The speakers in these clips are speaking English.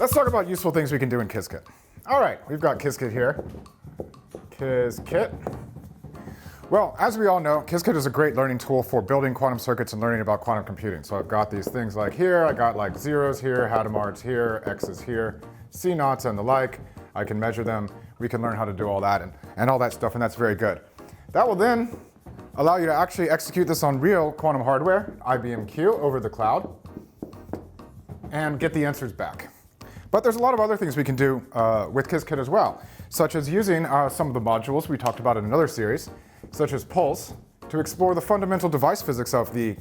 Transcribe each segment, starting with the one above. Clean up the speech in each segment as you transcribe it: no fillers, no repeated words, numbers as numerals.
Let's talk about useful things we can do in Qiskit. All right, we've got Qiskit here. Qiskit. Well, as we all know, Qiskit is a great learning tool for building quantum circuits and learning about quantum computing. So I've got these things like here, I got like zeros here, Hadamard's here, X's here, C naughts and the like. I can measure them. We can learn how to do all that and all that stuff, and that's very good. That will then allow you to actually execute this on real quantum hardware, IBM Q, over the cloud, and get the answers back. But there's a lot of other things we can do with Qiskit as well, such as using some of the modules we talked about in another series, such as Pulse, to explore the fundamental device physics of the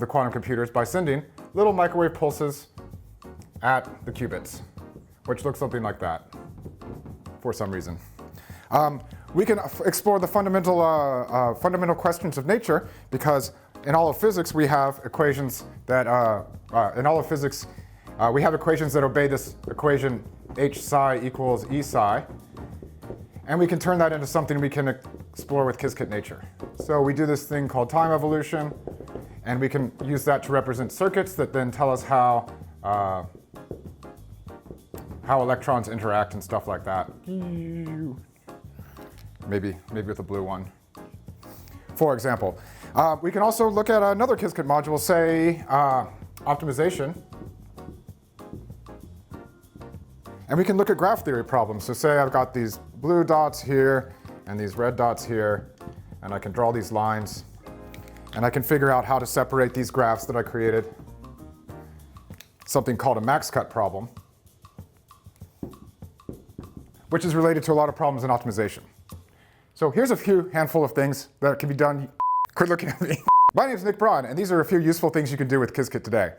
quantum computers by sending little microwave pulses at the qubits, which looks something like that for some reason. We can explore the fundamental questions of nature, because in all of physics we have equations that we have equations that obey this equation h psi equals e psi, and we can turn that into something we can explore with Qiskit nature. So we do this thing called time evolution, and we can use that to represent circuits that then tell us how electrons interact and stuff like that. Maybe with a blue one. For example, we can also look at another Qiskit module, say optimization. And we can look at graph theory problems. So say I've got these blue dots here and these red dots here, and I can draw these lines, and I can figure out how to separate these graphs that I created. Something called a max cut problem, which is related to a lot of problems in optimization. So here's a few handful of things that can be done. Quit looking at me. My name is Nick Braun, and these are a few useful things you can do with Qiskit today.